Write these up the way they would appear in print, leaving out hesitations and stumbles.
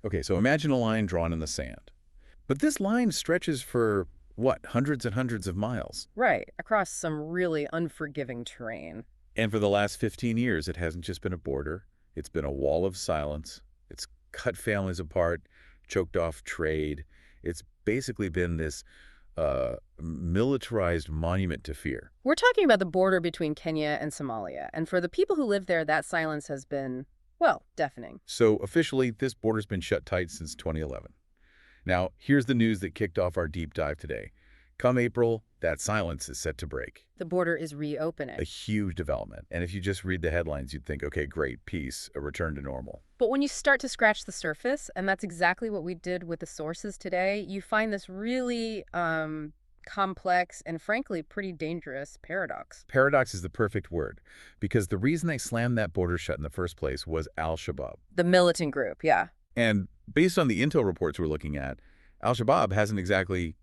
Okay, so imagine a line drawn in the sand. But this line stretches for, what, hundreds and hundreds of miles. Right, across some really unforgiving terrain. And for the last 15 years, it hasn't just been a border. It's been a wall of silence. It's cut families apart, choked off trade. It's basically been this militarized monument to fear. We're talking about the border between Kenya and Somalia, and for the people who live there, that silence has been, well, deafening. So officially, this border's been shut tight since 2011. Now, here's the news that kicked off our deep dive today. Come April, that silence is set to break. The border is reopening. A huge development. And if you just read the headlines, you'd think, okay, great, peace, a return to normal. But when you start to scratch the surface, and that's exactly what we did with the sources today, you find this really complex and frankly pretty dangerous paradox. Paradox is the perfect word, because the reason they slammed that border shut in the first place was al-Shabaab. The militant group, yeah. And based on the intel reports we're looking at, al-Shabaab hasn't exactly,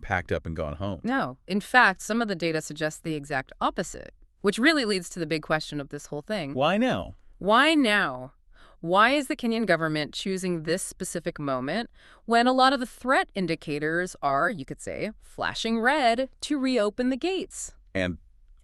packed up and gone home. No. In fact, some of the data suggests the exact opposite, which really leads to the big question of this whole thing. Why now? Why now? Why is the Kenyan government choosing this specific moment when a lot of the threat indicators are, you could say, flashing red to reopen the gates? And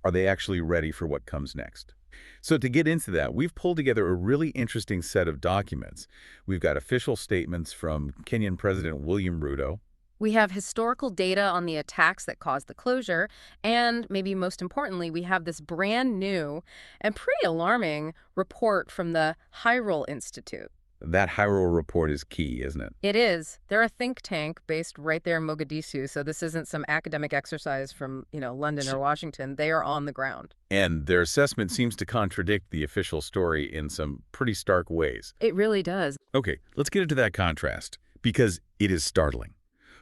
are they actually ready for what comes next? So to get into that, we've pulled together a really interesting set of documents. We've got official statements from Kenyan President William Ruto. We have historical data on the attacks that caused the closure, and maybe most importantly, we have this brand new and pretty alarming report from the Hyrule Institute. That Hyrule report is key, isn't it? It is. They're a think tank based right there in Mogadishu, so this isn't some academic exercise from, London or Washington. They are on the ground. And their assessment seems to contradict the official story in some pretty stark ways. It really does. Okay, let's get into that contrast, because it is startling.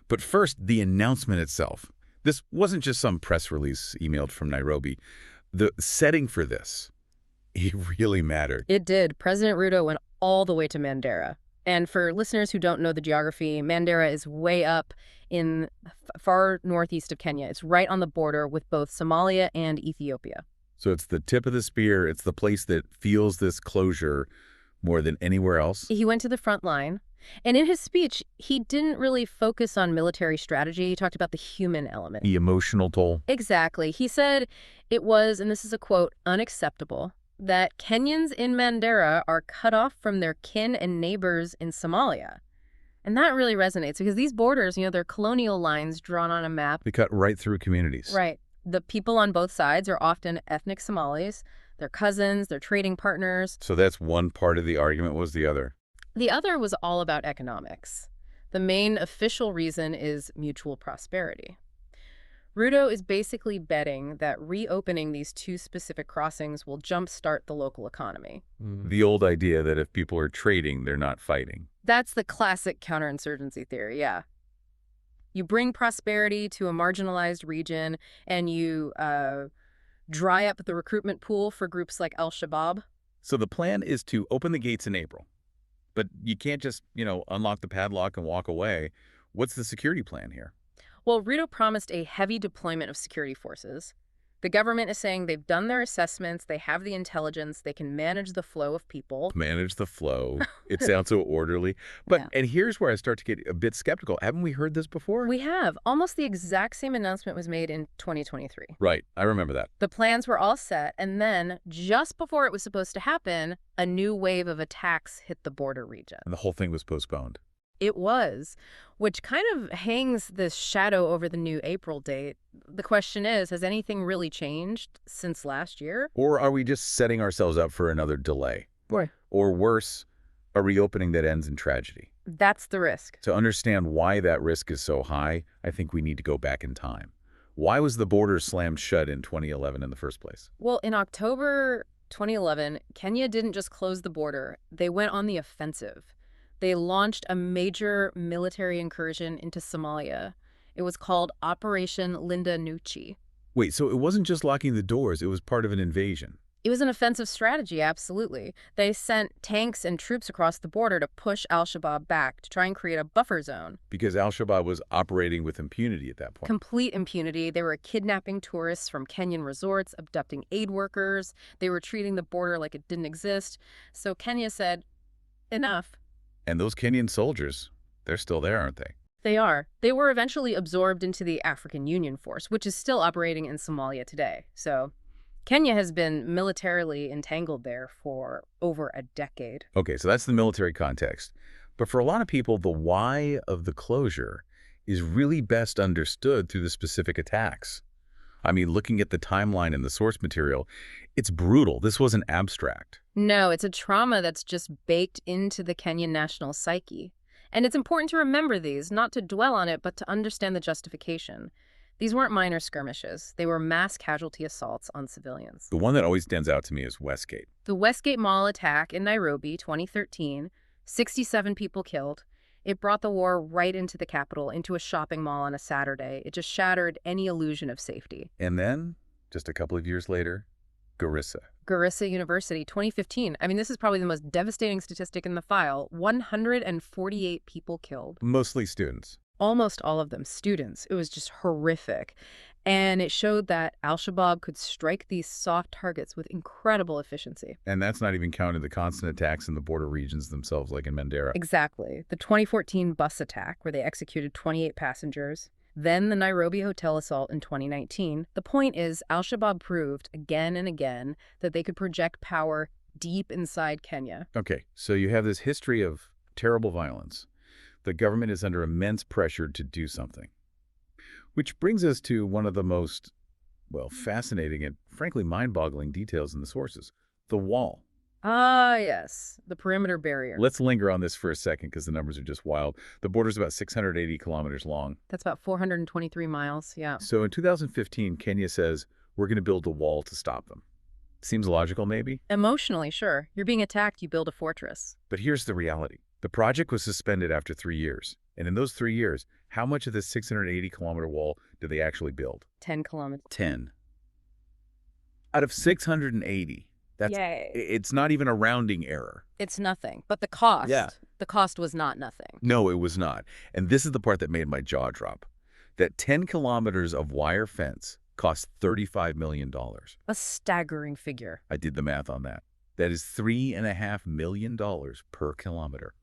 But first, the announcement itself. This wasn't just some press release emailed from Nairobi. The setting for this, it really mattered. It did. President Ruto went all the way to Mandera. And for listeners who don't know the geography, Mandera is way up in far northeast of Kenya. It's right on the border with both Somalia and Ethiopia. So it's the tip of the spear. It's the place that feels this closure more than anywhere else. He went to the front line. And in his speech, he didn't really focus on military strategy. He talked about the human element. The emotional toll. Exactly. He said it was, and this is a quote, unacceptable that Kenyans in Mandera are cut off from their kin and neighbors in Somalia. And that really resonates because these borders, they're colonial lines drawn on a map. They cut right through communities. Right. The people on both sides are often ethnic Somalis. They're cousins, they're trading partners. So that's one part of the argument. Was the other? The other was all about economics. The main official reason is mutual prosperity. Ruto is basically betting that reopening these two specific crossings will jumpstart the local economy. The old idea that if people are trading, they're not fighting. That's the classic counterinsurgency theory, yeah. You bring prosperity to a marginalized region and you dry up the recruitment pool for groups like al-Shabaab. So the plan is to open the gates in April. But you can't just, unlock the padlock and walk away. What's the security plan here? Well, Ruto promised a heavy deployment of security forces. The government is saying they've done their assessments, they have the intelligence, they can manage the flow of people. Manage the flow. It sounds so orderly. But, Yeah. And here's where I start to get a bit skeptical. Haven't we heard this before? We have. Almost the exact same announcement was made in 2023. Right. I remember that. The plans were all set, and then, just before it was supposed to happen, a new wave of attacks hit the border region. And the whole thing was postponed. It was, which kind of hangs this shadow over the new April date. The question is, has anything really changed since last year? Or are we just setting ourselves up for another delay? Boy. Or worse, a reopening that ends in tragedy? That's the risk. To understand why that risk is so high, I think we need to go back in time. Why was the border slammed shut in 2011 in the first place? Well, in October 2011, Kenya didn't just close the border. They went on the offensive. They launched a major military incursion into Somalia. It was called Operation Linda Nuchi. Wait, so it wasn't just locking the doors, it was part of an invasion. It was an offensive strategy, absolutely. They sent tanks and troops across the border to push al-Shabaab back, to try and create a buffer zone. Because al-Shabaab was operating with impunity at that point. Complete impunity. They were kidnapping tourists from Kenyan resorts, abducting aid workers. They were treating the border like it didn't exist. So Kenya said, enough. And those Kenyan soldiers, they're still there, aren't they? They are. They were eventually absorbed into the African Union Force, which is still operating in Somalia today. So Kenya has been militarily entangled there for over a decade. Okay, so that's the military context. But for a lot of people, the why of the closure is really best understood through the specific attacks. I mean, looking at the timeline and the source material, it's brutal. This wasn't abstract. No, it's a trauma that's just baked into the Kenyan national psyche. And it's important to remember these, not to dwell on it, but to understand the justification. These weren't minor skirmishes. They were mass casualty assaults on civilians. The one that always stands out to me is Westgate. The Westgate Mall attack in Nairobi, 2013, 67 people killed. It brought the war right into the capital, into a shopping mall on a Saturday. It just shattered any illusion of safety. And then, just a couple of years later, Garissa. Garissa University, 2015. I mean, this is probably the most devastating statistic in the file. 148 people killed. Mostly students. Almost all of them students. It was just horrific. And it showed that al-Shabaab could strike these soft targets with incredible efficiency. And that's not even counting the constant attacks in the border regions themselves, like in Mandera. Exactly. The 2014 bus attack, where they executed 28 passengers. Then the Nairobi hotel assault in 2019. The point is, al-Shabaab proved again and again that they could project power deep inside Kenya. Okay, so you have this history of terrible violence. The government is under immense pressure to do something. Which brings us to one of the most, well, fascinating and frankly mind-boggling details in the sources, the wall. Ah, yes, the perimeter barrier. Let's linger on this for a second because the numbers are just wild. The border's about 680 kilometers long. That's about 423 miles, yeah. So in 2015, Kenya says, we're going to build a wall to stop them. Seems logical, maybe? Emotionally, sure. You're being attacked, you build a fortress. But here's the reality. The project was suspended after 3 years. And in those 3 years, how much of this 680-kilometer wall did they actually build? 10 kilometers. 10. Out of 680. Yay. It's not even a rounding error. It's nothing. But the cost. Yeah. The cost was not nothing. No, it was not. And this is the part that made my jaw drop. That 10 kilometers of wire fence cost $35 million. A staggering figure. I did the math on that. That is $3.5 million per kilometer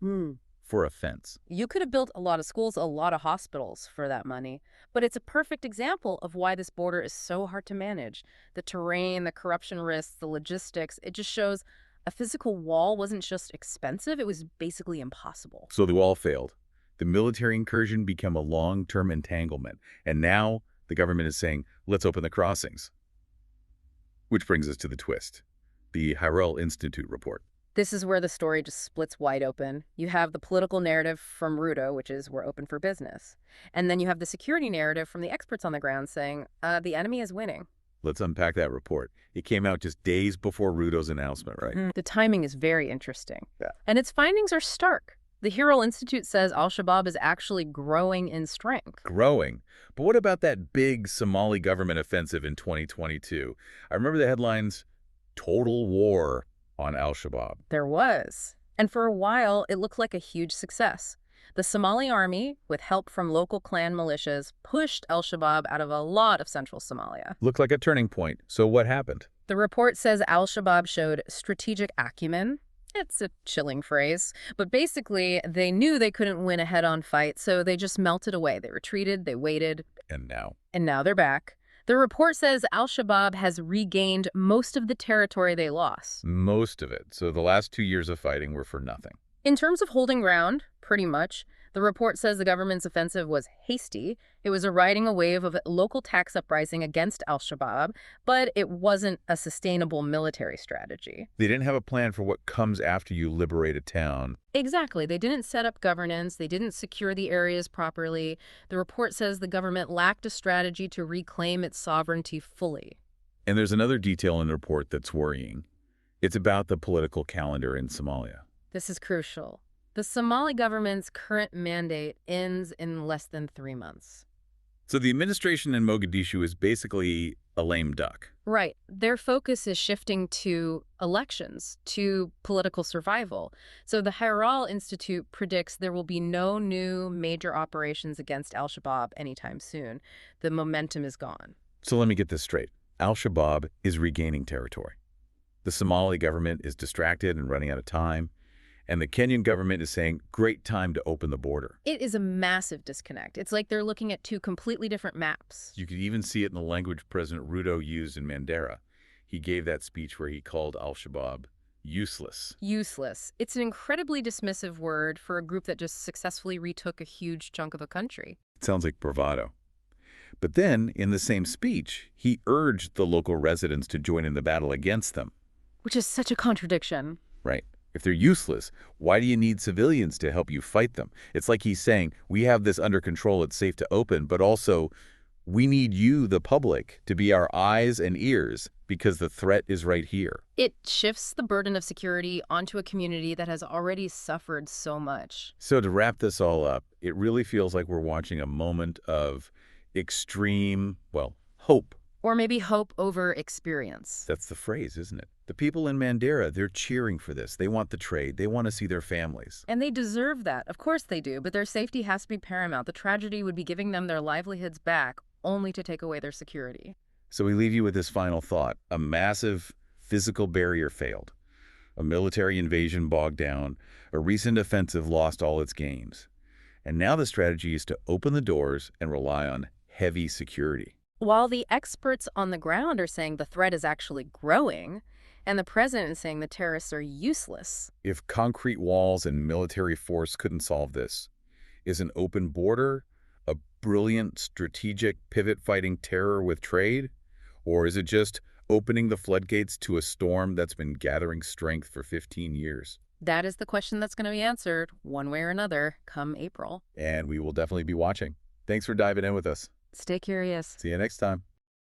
for a fence. You could have built a lot of schools, a lot of hospitals for that money. But it's a perfect example of why this border is so hard to manage. The terrain, the corruption risks, the logistics, it just shows a physical wall wasn't just expensive, it was basically impossible. So the wall failed. The military incursion became a long-term entanglement. And now the government is saying, let's open the crossings. Which brings us to the twist. The Harel Institute report. This is where the story just splits wide open. You have the political narrative from Ruto, which is we're open for business. And then you have the security narrative from the experts on the ground saying, the enemy is winning. Let's unpack that report. It came out just days before Ruto's announcement, right? The timing is very interesting. Yeah. And its findings are stark. The Harel Institute says al-Shabaab is actually growing in strength. Growing. But what about that big Somali government offensive in 2022? I remember the headlines, Total War on al-Shabaab. There was. And for a while, it looked like a huge success. The Somali army, with help from local clan militias, pushed al-Shabaab out of a lot of central Somalia. Looked like a turning point. So what happened? The report says al-Shabaab showed strategic acumen. It's a chilling phrase, but basically they knew they couldn't win a head-on fight, so they just melted away. They retreated, they waited. And now? And now they're back. The report says al-Shabaab has regained most of the territory they lost. Most of it. So the last 2 years of fighting were for nothing. In terms of holding ground, pretty much. The report says the government's offensive was hasty. It was riding a wave of local tax uprising against al-Shabaab, but it wasn't a sustainable military strategy. They didn't have a plan for what comes after you liberate a town. Exactly. They didn't set up governance. They didn't secure the areas properly. The report says the government lacked a strategy to reclaim its sovereignty fully. And there's another detail in the report that's worrying. It's about the political calendar in Somalia. This is crucial. The Somali government's current mandate ends in less than 3 months. So the administration in Mogadishu is basically a lame duck. Right. Their focus is shifting to elections, to political survival. So the Harel Institute predicts there will be no new major operations against al-Shabaab anytime soon. The momentum is gone. So let me get this straight. Al-Shabaab is regaining territory. The Somali government is distracted and running out of time. And the Kenyan government is saying, great time to open the border. It is a massive disconnect. It's like they're looking at two completely different maps. You could even see it in the language President Ruto used in Mandera. He gave that speech where he called al-Shabaab useless. Useless. It's an incredibly dismissive word for a group that just successfully retook a huge chunk of a country. It sounds like bravado. But then, in the same speech, he urged the local residents to join in the battle against them. Which is such a contradiction. Right. If they're useless, why do you need civilians to help you fight them? It's like he's saying, we have this under control, it's safe to open, but also we need you, the public, to be our eyes and ears because the threat is right here. It shifts the burden of security onto a community that has already suffered so much. So to wrap this all up, it really feels like we're watching a moment of extreme, well, hope. Or maybe hope over experience. That's the phrase, isn't it? The people in Mandera, they're cheering for this. They want the trade. They want to see their families. And they deserve that. Of course they do. But their safety has to be paramount. The tragedy would be giving them their livelihoods back only to take away their security. So we leave you with this final thought. A massive physical barrier failed. A military invasion bogged down. A recent offensive lost all its gains. And now the strategy is to open the doors and rely on heavy security. While the experts on the ground are saying the threat is actually growing, and the president is saying the terrorists are useless. If concrete walls and military force couldn't solve this, is an open border a brilliant strategic pivot fighting terror with trade? Or is it just opening the floodgates to a storm that's been gathering strength for 15 years? That is the question that's going to be answered, one way or another, come April. And we will definitely be watching. Thanks for diving in with us. Stay curious. See you next time.